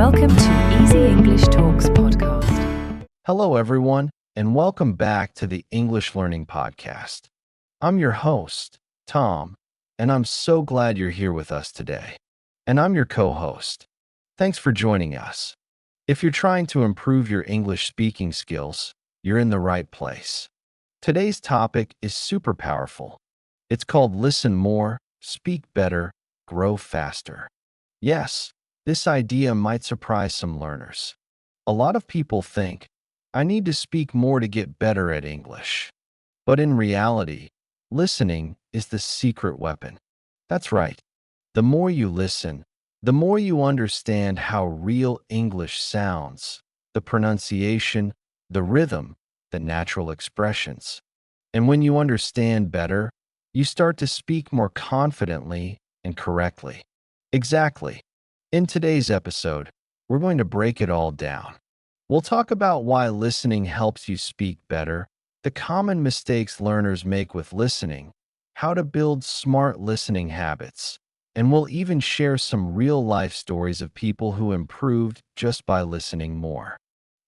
Welcome to Easy English Talks podcast. Hello, everyone, and welcome back to the English Learning Podcast. I'm your host, Tom, and I'm so glad you're here with us today. And I'm your co-host. Thanks for joining us. If you're trying to improve your English speaking skills, you're in the right place. Today's topic is super powerful. It's called Listen More, Speak Better, Grow Faster. Yes, this idea might surprise some learners. A lot of people think, I need to speak more to get better at English. But in reality, listening is the secret weapon. That's right. The more you listen, the more you understand how real English sounds, the pronunciation, the rhythm, the natural expressions. And when you understand better, you start to speak more confidently and correctly. Exactly. In today's episode, we're going to break it all down. We'll talk about why listening helps you speak better, the common mistakes learners make with listening, how to build smart listening habits, and we'll even share some real-life stories of people who improved just by listening more.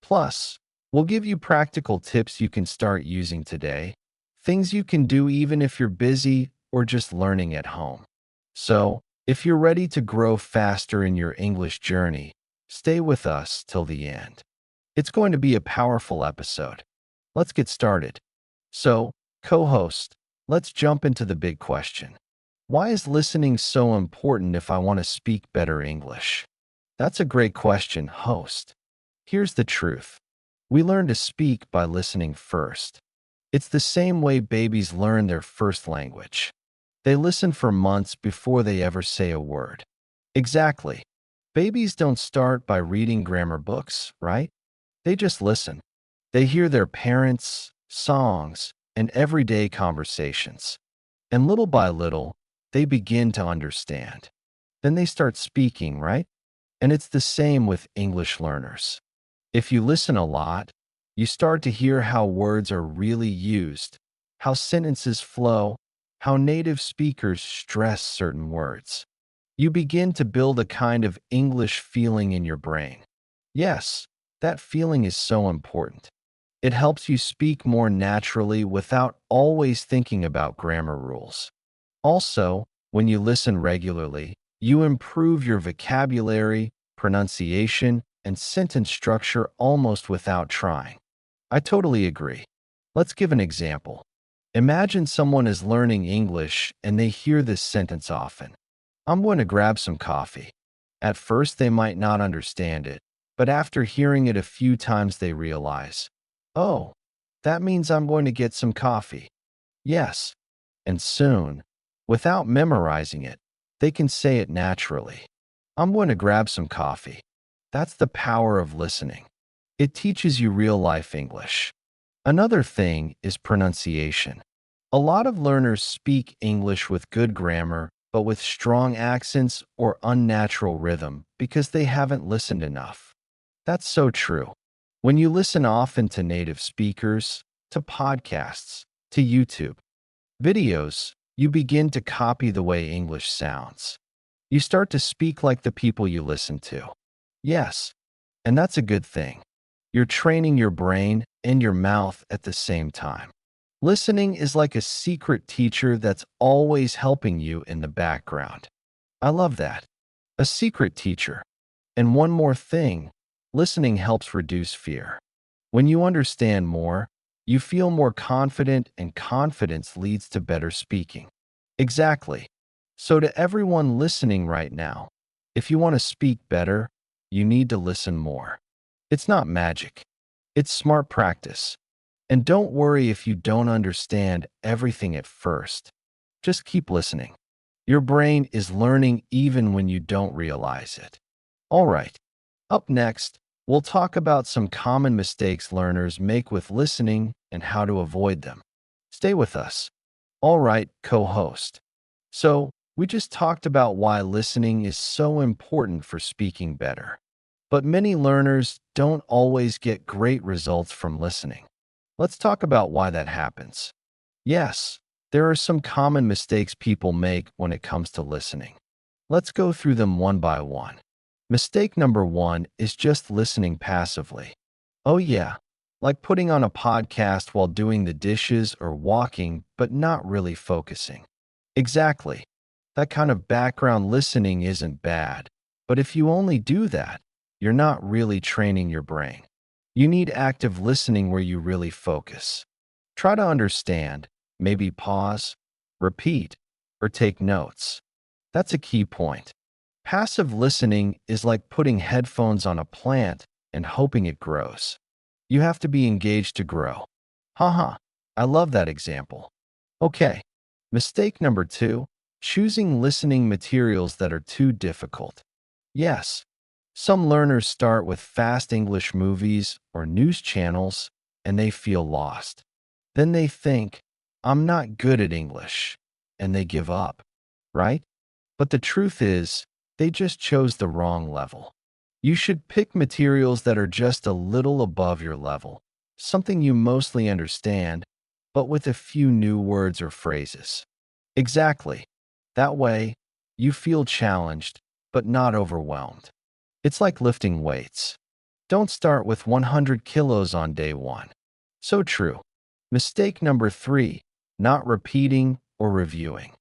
Plus, we'll give you practical tips you can start using today, things you can do even if you're busy or just learning at home. So, if you're ready to grow faster in your English journey, stay with us till the end. It's going to be a powerful episode. Let's get started. So, co-host, let's jump into the big question. Why is listening so important if I want to speak better English? That's a great question, host. Here's the truth. We learn to speak by listening first. It's the same way babies learn their first language. They listen for months before they ever say a word. Exactly. Babies don't start by reading grammar books, right? They just listen. They hear their parents, songs, and everyday conversations. And little by little, they begin to understand. Then they start speaking, right? And it's the same with English learners. If you listen a lot, you start to hear how words are really used, how sentences flow, how native speakers stress certain words. You begin to build a kind of English feeling in your brain. Yes, that feeling is so important. It helps you speak more naturally without always thinking about grammar rules. Also, when you listen regularly, you improve your vocabulary, pronunciation, and sentence structure almost without trying. I totally agree. Let's give an example. Imagine someone is learning English and they hear this sentence often. I'm going to grab some coffee. At first, they might not understand it, but after hearing it a few times, they realize, oh, that means I'm going to get some coffee. Yes. And soon, without memorizing it, they can say it naturally. I'm going to grab some coffee. That's the power of listening. It teaches you real-life English. Another thing is pronunciation. A lot of learners speak English with good grammar, but with strong accents or unnatural rhythm because they haven't listened enough. That's so true. When you listen often to native speakers, to podcasts, to YouTube videos, you begin to copy the way English sounds. You start to speak like the people you listen to. Yes, and that's a good thing. You're training your brain and your mouth at the same time. Listening is like a secret teacher that's always helping you in the background. I love that. A secret teacher. And one more thing, listening helps reduce fear. When you understand more, you feel more confident, and confidence leads to better speaking. Exactly. So to everyone listening right now, if you want to speak better, you need to listen more. It's not magic. It's smart practice. And don't worry if you don't understand everything at first. Just keep listening. Your brain is learning even when you don't realize it. All right. Up next, we'll talk about some common mistakes learners make with listening and how to avoid them. Stay with us. All right, co-host. So, we just talked about why listening is so important for speaking better. But many learners don't always get great results from listening. Let's talk about why that happens. Yes, there are some common mistakes people make when it comes to listening. Let's go through them one by one. Mistake number one is just listening passively. Oh, yeah, like putting on a podcast while doing the dishes or walking, but not really focusing. Exactly. That kind of background listening isn't bad. But if you only do that, you're not really training your brain. You need active listening where you really focus. Try to understand, maybe pause, repeat, or take notes. That's a key point. Passive listening is like putting headphones on a plant and hoping it grows. You have to be engaged to grow. Haha, I love that example. Okay, mistake number two, choosing listening materials that are too difficult. Yes, some learners start with fast English movies or news channels and they feel lost. Then they think, I'm not good at English, and they give up, right? But the truth is, they just chose the wrong level. You should pick materials that are just a little above your level, something you mostly understand, but with a few new words or phrases. Exactly. That way, you feel challenged, but not overwhelmed. It's like lifting weights. Don't start with 100 kilos on day one. So true. Mistake number three, not repeating or reviewing.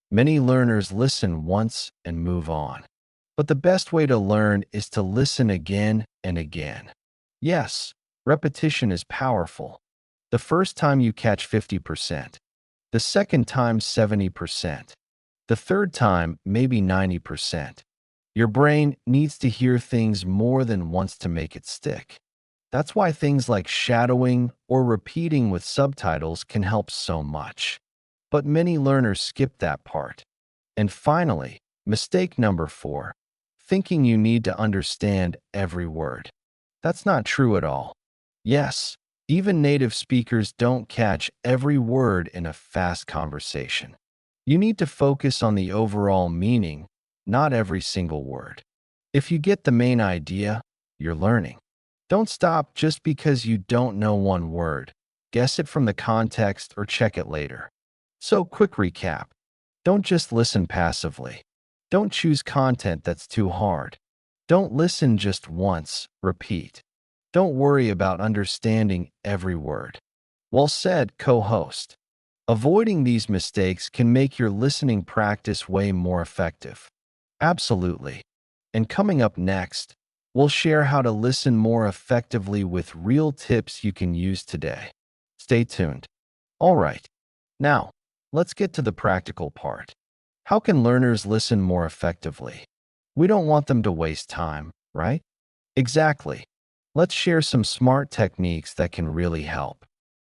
Many learners listen once and move on. But the best way to learn is to listen again and again. Yes, repetition is powerful. The first time you catch 50%, the second time 70%, the third time maybe 90%. Your brain needs to hear things more than once to make it stick. That's why things like shadowing or repeating with subtitles can help so much. But many learners skip that part. And finally, mistake number four, thinking you need to understand every word. That's not true at all. Yes, even native speakers don't catch every word in a fast conversation. You need to focus on the overall meaning, not every single word. If you get the main idea, you're learning. Don't stop just because you don't know one word. Guess it from the context or check it later. So, quick recap. Don't just listen passively. Don't choose content that's too hard. Don't listen just once, repeat. Don't worry about understanding every word. Well said, co-host. Avoiding these mistakes can make your listening practice way more effective. Absolutely. And coming up next, we'll share how to listen more effectively with real tips you can use today. Stay tuned. All right. Now, let's get to the practical part. How can learners listen more effectively? We don't want them to waste time, right? Exactly. Let's share some smart techniques that can really help.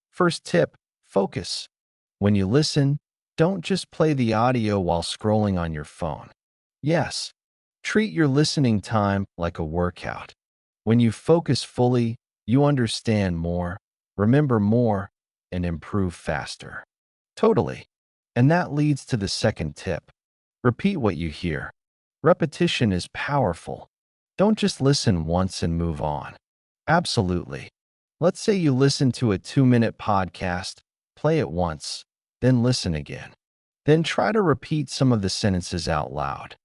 First tip, focus. When you listen, don't just play the audio while scrolling on your phone. Yes, treat your listening time like a workout. When you focus fully, you understand more, remember more, and improve faster. Totally. And that leads to the second tip. Repeat what you hear. Repetition is powerful. Don't just listen once and move on. Absolutely. Let's say you listen to a 2-minute podcast, play it once, then listen again. Then try to repeat some of the sentences out loud.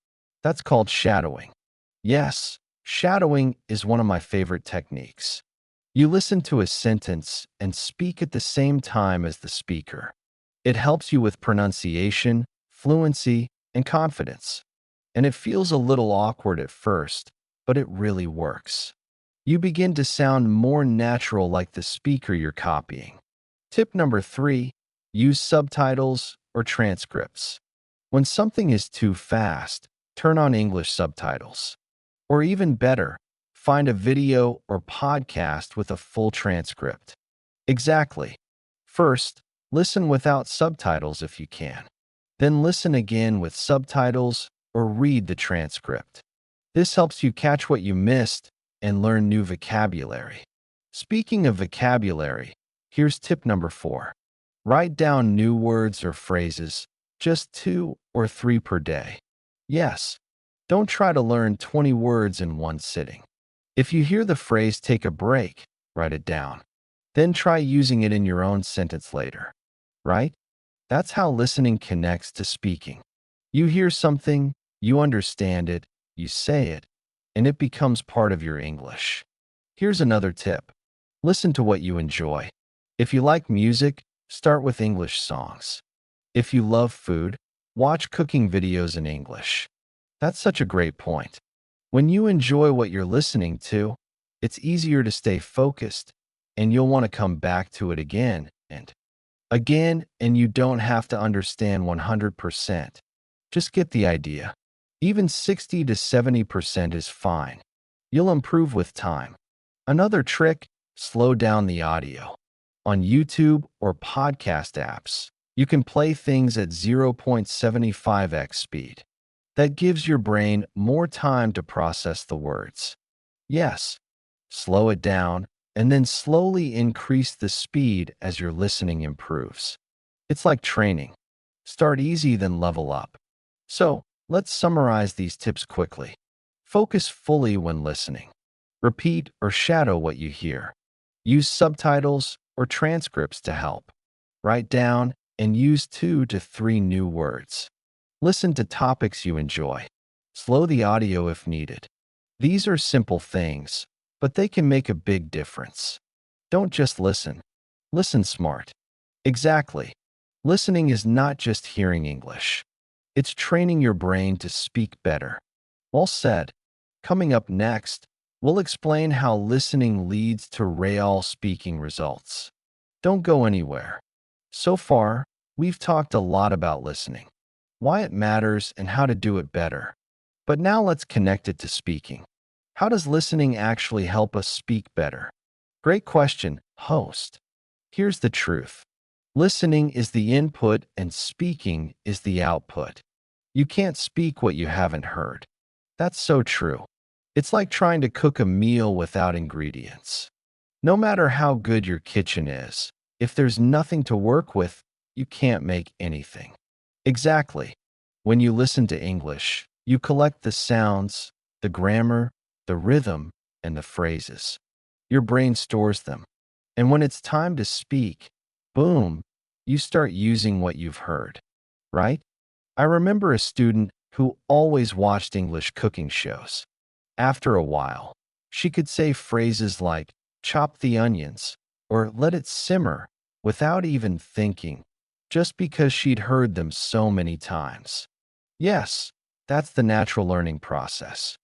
That's called shadowing. Yes, shadowing is one of my favorite techniques. You listen to a sentence and speak at the same time as the speaker. It helps you with pronunciation, fluency, and confidence. And it feels a little awkward at first, but it really works. You begin to sound more natural like the speaker you're copying. Tip number three, use subtitles or transcripts. When something is too fast, turn on English subtitles. Or even better, find a video or podcast with a full transcript. Exactly. First, listen without subtitles if you can. Then listen again with subtitles or read the transcript. This helps you catch what you missed and learn new vocabulary. Speaking of vocabulary, here's tip number four. Write down new words or phrases, just 2 or 3 per day. Yes, don't try to learn 20 words in one sitting. If you hear the phrase take a break, write it down. Then try using it in your own sentence later. Right? That's how listening connects to speaking. You hear something, you understand it, you say it, and it becomes part of your English. Here's another tip. Listen to what you enjoy. If you like music, start with English songs. If you love food, watch cooking videos in English. That's such a great point. When you enjoy what you're listening to, it's easier to stay focused, and you'll want to come back to it again and again, and you don't have to understand 100%. Just get the idea. Even 60 to 70% is fine. You'll improve with time. Another trick, slow down the audio. On YouTube or podcast apps, you can play things at 0.75x speed. That gives your brain more time to process the words. Yes, slow it down and then slowly increase the speed as your listening improves. It's like training. Start easy, then level up. So, let's summarize these tips quickly. Focus fully when listening. Repeat or shadow what you hear. Use subtitles or transcripts to help. Write down and use 2 to 3 new words. Listen to topics you enjoy. Slow the audio if needed. These are simple things, but they can make a big difference. Don't just listen. Listen smart. Exactly. Listening is not just hearing English. It's training your brain to speak better. Well said. Coming up next, we'll explain how listening leads to real speaking results. Don't go anywhere. So far, we've talked a lot about listening, why it matters, and how to do it better. But now let's connect it to speaking. How does listening actually help us speak better? Great question, host. Here's the truth. Listening is the input and speaking is the output. You can't speak what you haven't heard. That's so true. It's like trying to cook a meal without ingredients. No matter how good your kitchen is, if there's nothing to work with, you can't make anything. Exactly. When you listen to English, you collect the sounds, the grammar, the rhythm, and the phrases. Your brain stores them. And when it's time to speak, boom, you start using what you've heard. Right? I remember a student who always watched English cooking shows. After a while, she could say phrases like, chop the onions, or let it simmer, without even thinking, just because she'd heard them so many times. Yes, that's the natural learning process.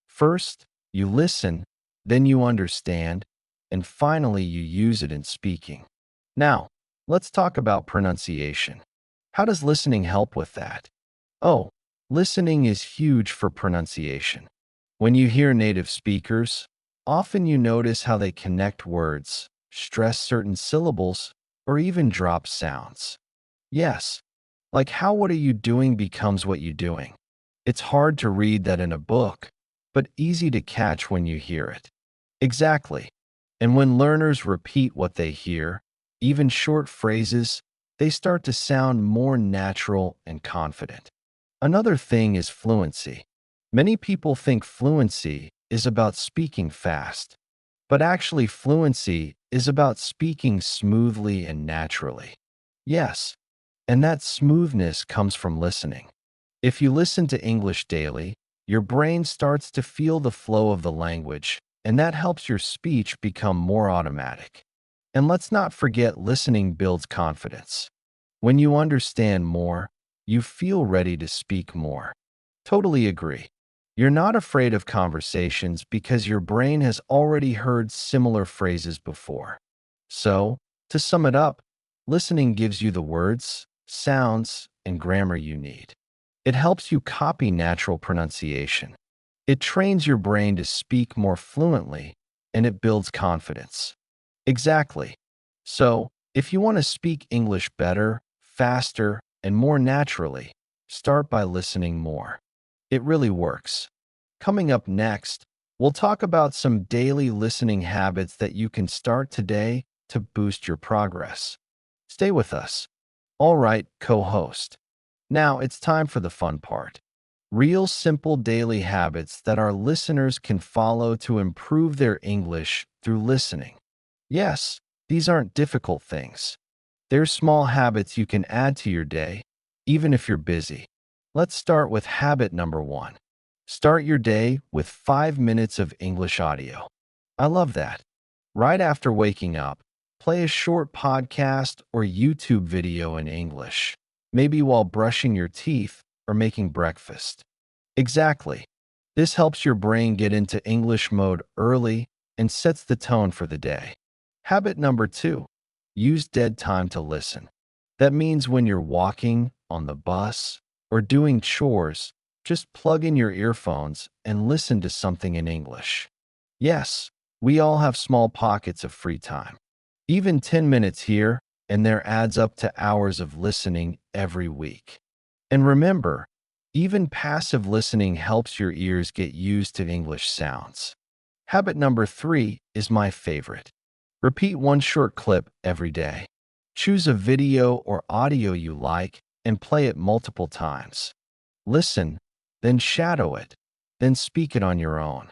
First, you listen, then you understand, and finally you use it in speaking. Now, let's talk about pronunciation. How does listening help with that? Oh, listening is huge for pronunciation. When you hear native speakers, often you notice how they connect words, stress certain syllables, or even drop sounds. Yes, like how "what are you doing" becomes "what you doing." It's hard to read that in a book, but easy to catch when you hear it. Exactly. And when learners repeat what they hear, even short phrases, they start to sound more natural and confident. Another thing is fluency. Many people think fluency is about speaking fast, but actually fluency is about speaking smoothly and naturally. Yes, and that smoothness comes from listening. If you listen to English daily, your brain starts to feel the flow of the language, and that helps your speech become more automatic. And let's not forget, listening builds confidence. When you understand more, you feel ready to speak more. Totally agree. You're not afraid of conversations because your brain has already heard similar phrases before. So, to sum it up, listening gives you the words, sounds, and grammar you need. It helps you copy natural pronunciation. It trains your brain to speak more fluently, and it builds confidence. Exactly. So, if you want to speak English better, faster, and more naturally, start by listening more. It really works. Coming up next, we'll talk about some daily listening habits that you can start today to boost your progress. Stay with us. All right, co-host. Now it's time for the fun part. Real simple daily habits that our listeners can follow to improve their English through listening. Yes, these aren't difficult things. They're small habits you can add to your day, even if you're busy. Let's start with habit number 1. Start your day with 5 minutes of English audio. I love that. Right after waking up, play a short podcast or YouTube video in English, maybe while brushing your teeth or making breakfast. Exactly. This helps your brain get into English mode early and sets the tone for the day. Habit number 2, use dead time to listen. That means when you're walking, on the bus, or doing chores, just plug in your earphones and listen to something in English. Yes, we all have small pockets of free time. Even 10 minutes here and there adds up to hours of listening every week. And remember, even passive listening helps your ears get used to English sounds. Habit number 3 is my favorite. Repeat one short clip every day. Choose a video or audio you like and play it multiple times. Listen, then shadow it, then speak it on your own.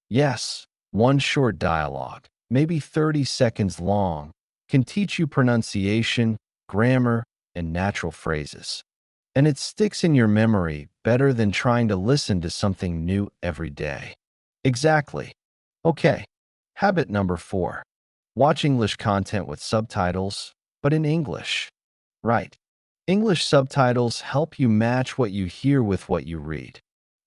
Yes, one short dialogue, maybe 30 seconds long, can teach you pronunciation, grammar, and natural phrases. And it sticks in your memory better than trying to listen to something new every day. Exactly. Okay, habit number 4. Watch English content with subtitles, but in English. Right. English subtitles help you match what you hear with what you read.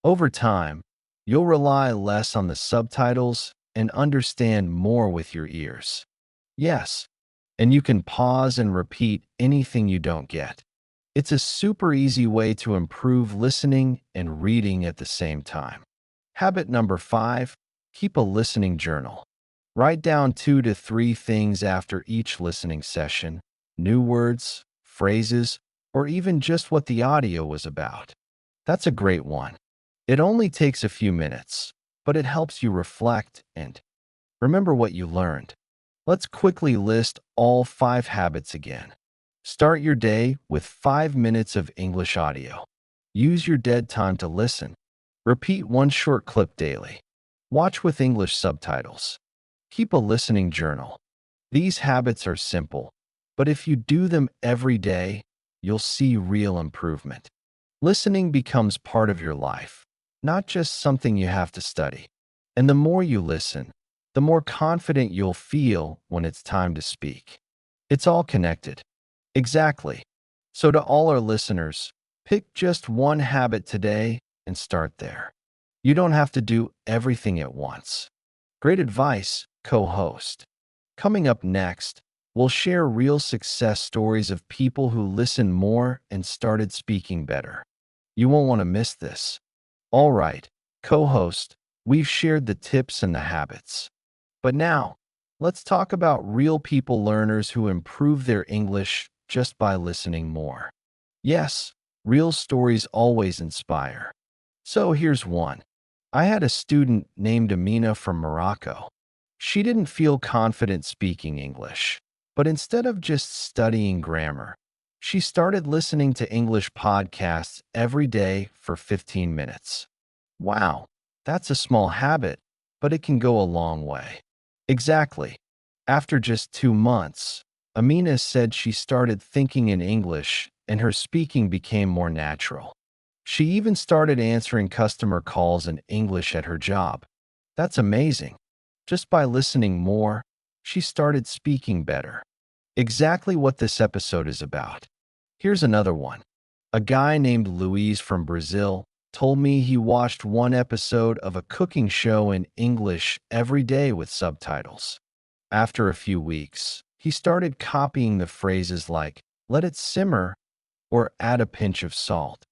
Over time, you'll rely less on the subtitles and understand more with your ears. Yes, and you can pause and repeat anything you don't get. It's a super easy way to improve listening and reading at the same time. Habit number 5, keep a listening journal. Write down 2 to 3 things after each listening session, new words, phrases, or even just what the audio was about. That's a great one. It only takes a few minutes, but it helps you reflect and remember what you learned. Let's quickly list all 5 habits again. Start your day with 5 minutes of English audio. Use your dead time to listen. Repeat one short clip daily. Watch with English subtitles. Keep a listening journal. These habits are simple, but if you do them every day, you'll see real improvement. Listening becomes part of your life, not just something you have to study. And the more you listen, the more confident you'll feel when it's time to speak. It's all connected. Exactly. So to all our listeners, pick just one habit today and start there. You don't have to do everything at once. Great advice, co-host. Coming up next, we'll share real success stories of people who listened more and started speaking better. You won't want to miss this. All right, co-host, we've shared the tips and the habits. But now, let's talk about real people learners who improve their English just by listening more. Yes, real stories always inspire. So here's one. I had a student named Amina from Morocco. She didn't feel confident speaking English, but instead of just studying grammar, she started listening to English podcasts every day for 15 minutes. Wow, that's a small habit, but it can go a long way. Exactly. After just 2 months, Amina said she started thinking in English and her speaking became more natural. She even started answering customer calls in English at her job. That's amazing. Just by listening more, she started speaking better. Exactly what this episode is about. Here's another one. A guy named Luis from Brazil told me he watched one episode of a cooking show in English every day with subtitles. After a few weeks, he started copying the phrases like, let it simmer, or add a pinch of salt.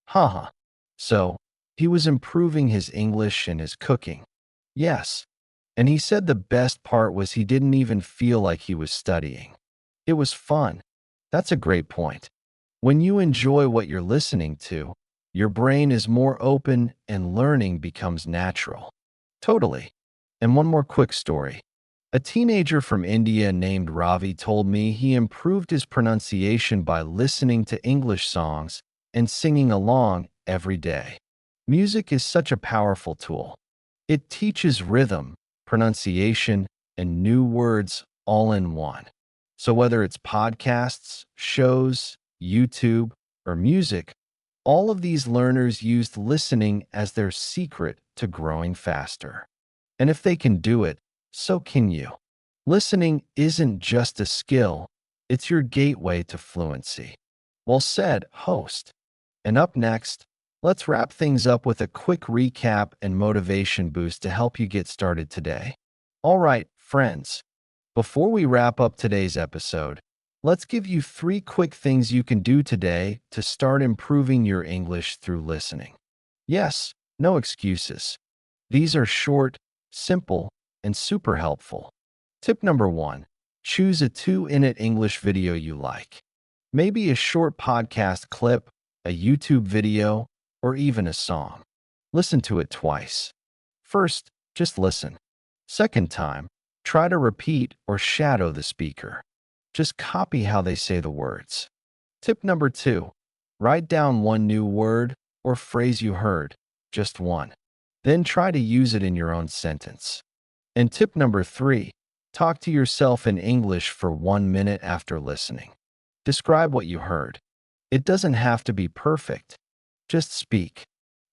Haha. So, he was improving his English and his cooking. Yes. And he said the best part was he didn't even feel like he was studying. It was fun. That's a great point. When you enjoy what you're listening to, your brain is more open and learning becomes natural. Totally. And one more quick story. A teenager from India named Ravi told me he improved his pronunciation by listening to English songs and singing along every day. Music is such a powerful tool. It teaches rhythm, pronunciation, and new words all in one. So whether it's podcasts, shows, YouTube, or music, All of these learners used listening as their secret to growing faster. And if they can do it, so can you. Listening isn't just a skill, it's your gateway to fluency. Well said, host. And up next, let's wrap things up with a quick recap and motivation boost to help you get started today. All right, friends, before we wrap up today's episode, let's give you 3 quick things you can do today to start improving your English through listening. Yes, no excuses. These are short, simple, and super helpful. Tip number 1, choose a 2-minute English video you like. Maybe a short podcast clip, a YouTube video, or even a song. Listen to it twice. First, just listen. Second time, try to repeat or shadow the speaker. Just copy how they say the words. Tip number 2, write down one new word or phrase you heard, just one. Then try to use it in your own sentence. And tip number 3, talk to yourself in English for 1 minute after listening. Describe what you heard. It doesn't have to be perfect. Just speak.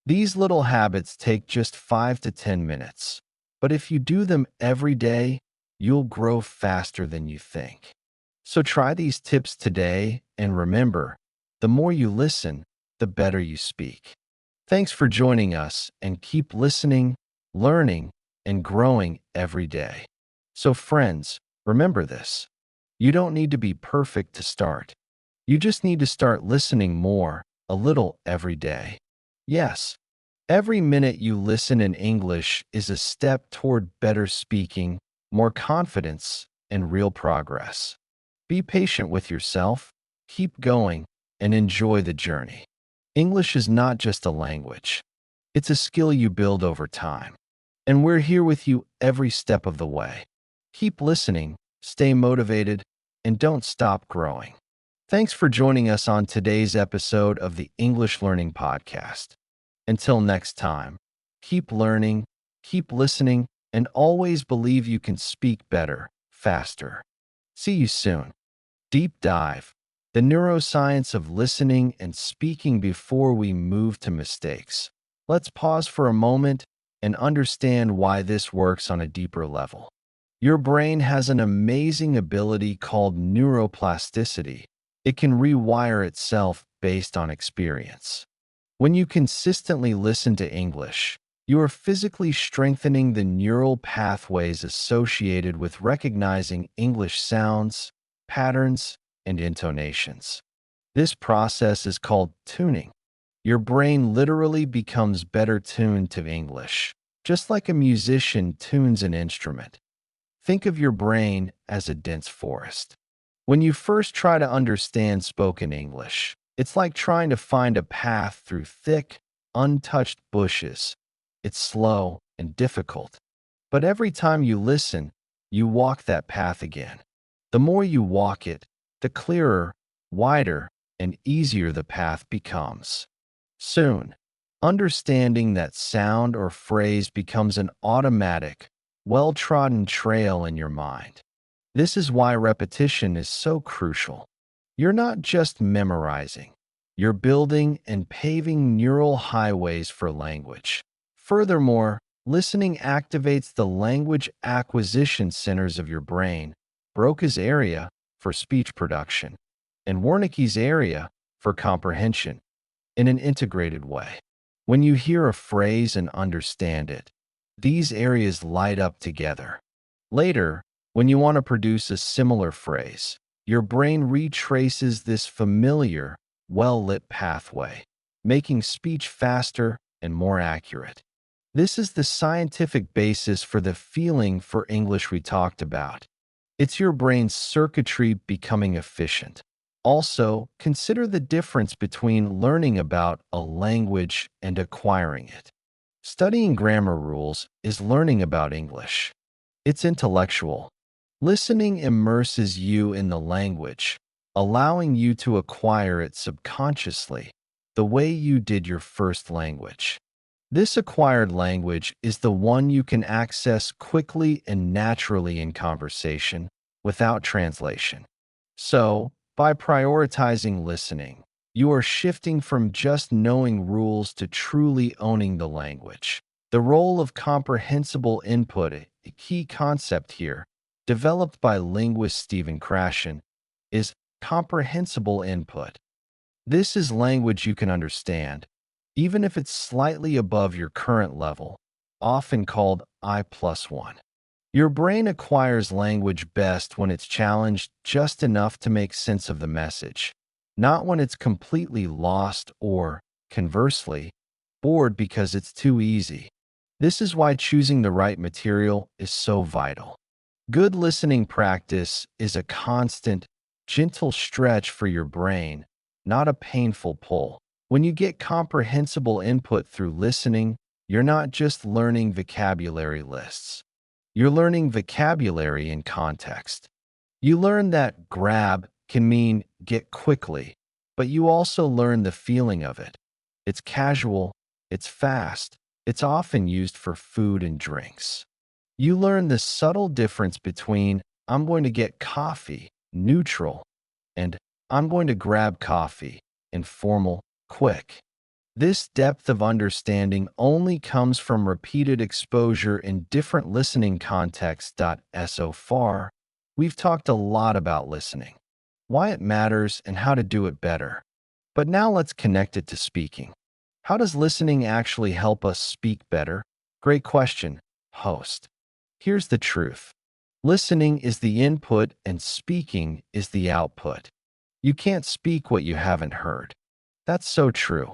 These little habits take just 5 to 10 minutes. But if you do them every day, you'll grow faster than you think. So try these tips today, and remember, the more you listen, the better you speak. Thanks for joining us, and keep listening, learning, and growing every day. So friends, remember this. You don't need to be perfect to start. You just need to start listening more, a little every day. Yes, every minute you listen in English is a step toward better speaking, more confidence, and real progress. Be patient with yourself, keep going, and enjoy the journey. English is not just a language. It's a skill you build over time. And we're here with you every step of the way. Keep listening, stay motivated, and don't stop growing. Thanks for joining us on today's episode of the English Learning Podcast. Until next time, keep learning, keep listening, and always believe you can speak better, faster. See you soon. Deep Dive, the neuroscience of listening and speaking before we move to mistakes. Let's pause for a moment and understand why this works on a deeper level. Your brain has an amazing ability called neuroplasticity. It can rewire itself based on experience. When you consistently listen to English, you are physically strengthening the neural pathways associated with recognizing English sounds, patterns, and intonations. This process is called tuning. Your brain literally becomes better tuned to English, just like a musician tunes an instrument. Think of your brain as a dense forest. When you first try to understand spoken English, it's like trying to find a path through thick, untouched bushes. It's slow and difficult. But every time you listen, you walk that path again. The more you walk it, the clearer, wider, and easier the path becomes. Soon, understanding that sound or phrase becomes an automatic, well-trodden trail in your mind. This is why repetition is so crucial. You're not just memorizing. You're building and paving neural highways for language. Furthermore, listening activates the language acquisition centers of your brain, Broca's area for speech production, and Wernicke's area for comprehension, in an integrated way. When you hear a phrase and understand it, these areas light up together. Later, when you want to produce a similar phrase, your brain retraces this familiar, well-lit pathway, making speech faster and more accurate. This is the scientific basis for the feeling for English we talked about. It's your brain's circuitry becoming efficient. Also, consider the difference between learning about a language and acquiring it. Studying grammar rules is learning about English. It's intellectual. Listening immerses you in the language, allowing you to acquire it subconsciously, the way you did your first language. This acquired language is the one you can access quickly and naturally in conversation, without translation. So, by prioritizing listening, You are shifting from just knowing rules to truly owning the language. The role of comprehensible input, a key concept here, developed by linguist Stephen Krashen, is comprehensible input. This is language you can understand, even if it's slightly above your current level, often called I+1. Your brain acquires language best when it's challenged just enough to make sense of the message, not when it's completely lost or, conversely, bored because it's too easy. This is why choosing the right material is so vital. Good listening practice is a constant, gentle stretch for your brain, not a painful pull. When you get comprehensible input through listening, you're not just learning vocabulary lists. You're learning vocabulary in context. You learn that grab can mean get quickly, but you also learn the feeling of it. It's casual, it's fast, it's often used for food and drinks. You learn the subtle difference between I'm going to get coffee, neutral, and I'm going to grab coffee, informal, quick. This depth of understanding only comes from repeated exposure in different listening contexts. So far, we've talked a lot about listening, why it matters, and how to do it better. But now let's connect it to speaking. How does listening actually help us speak better? Great question, host. Here's the truth. Listening is the input and speaking is the output. You can't speak what you haven't heard. That's so true.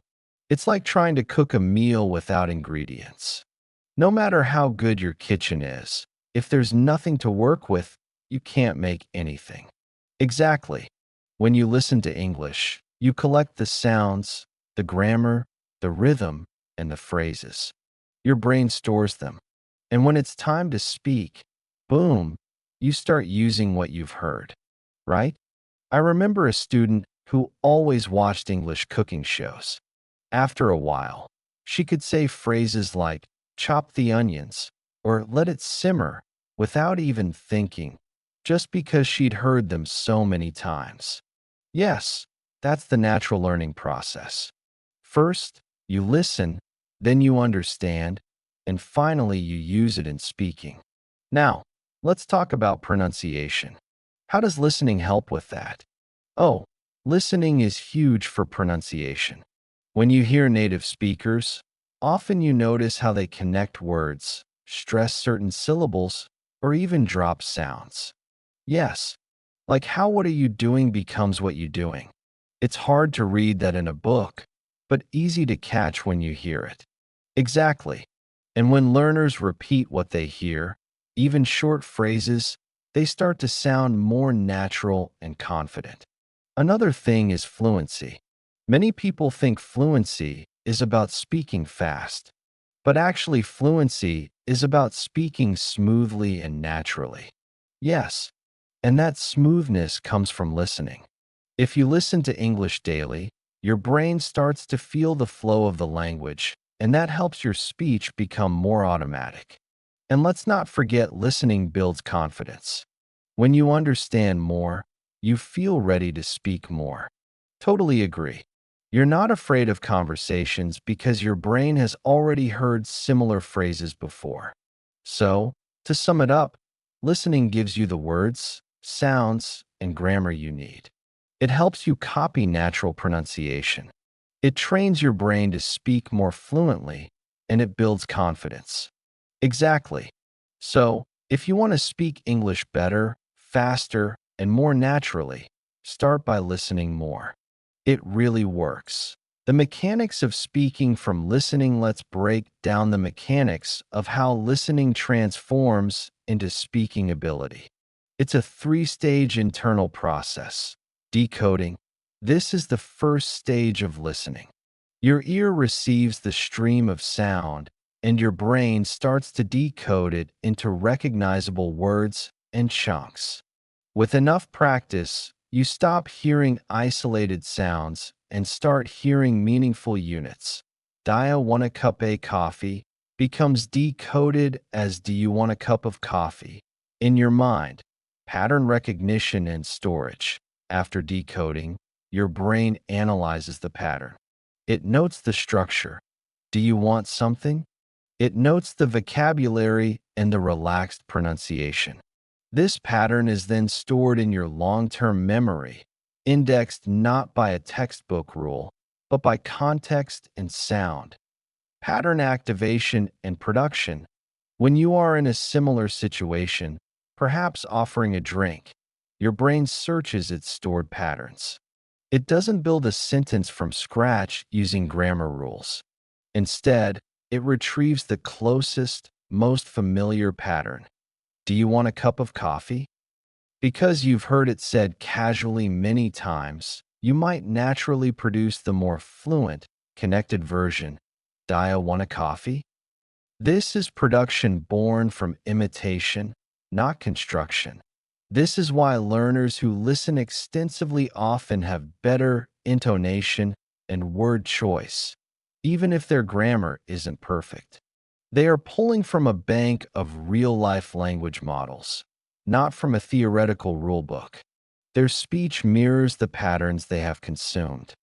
It's like trying to cook a meal without ingredients. No matter how good your kitchen is, if there's nothing to work with, you can't make anything. Exactly. When you listen to English, you collect the sounds, the grammar, the rhythm, and the phrases. Your brain stores them. And when it's time to speak, boom, you start using what you've heard, right? I remember a student who always watched English cooking shows. After a while, she could say phrases like, chop the onions, or let it simmer, without even thinking, just because she'd heard them so many times. Yes, that's the natural learning process. First, you listen, then you understand, and finally you use it in speaking. Now, let's talk about pronunciation. How does listening help with that? Oh, listening is huge for pronunciation. When you hear native speakers, often you notice how they connect words, stress certain syllables, or even drop sounds. Yes, like how what are you doing becomes what you doing. It's hard to read that in a book, but easy to catch when you hear it. Exactly. And when learners repeat what they hear, even short phrases, they start to sound more natural and confident. Another thing is fluency. Many people think fluency is about speaking fast, but actually fluency is about speaking smoothly and naturally. Yes, and that smoothness comes from listening. If you listen to English daily, your brain starts to feel the flow of the language, and that helps your speech become more automatic. And let's not forget listening builds confidence. When you understand more, you feel ready to speak more. Totally agree. You're not afraid of conversations because your brain has already heard similar phrases before. So, to sum it up, listening gives you the words, sounds, and grammar you need. It helps you copy natural pronunciation. It trains your brain to speak more fluently, and it builds confidence. Exactly. So, if you want to speak English better, faster, and more naturally, start by listening more. It really works. The mechanics of speaking from listening. Let's break down the mechanics of how listening transforms into speaking ability. It's a three-stage internal process. Decoding. This is the first stage of listening. Your ear receives the stream of sound, and your brain starts to decode it into recognizable words and chunks. With enough practice, you stop hearing isolated sounds and start hearing meaningful units. Dia want a cup of coffee becomes decoded as do you want a cup of coffee? In your mind, pattern recognition and storage. After decoding, your brain analyzes the pattern. It notes the structure. Do you want something? It notes the vocabulary and the relaxed pronunciation. This pattern is then stored in your long-term memory, indexed not by a textbook rule, but by context and sound. Pattern activation and production. When you are in a similar situation, perhaps offering a drink, your brain searches its stored patterns. It doesn't build a sentence from scratch using grammar rules. Instead, it retrieves the closest, most familiar pattern. Do you want a cup of coffee? Because you've heard it said casually many times, you might naturally produce the more fluent, connected version. Dia want a coffee? This is production born from imitation, not construction. This is why learners who listen extensively often have better intonation and word choice, even if their grammar isn't perfect. They are pulling from a bank of real-life language models, not from a theoretical rulebook. Their speech mirrors the patterns they have consumed.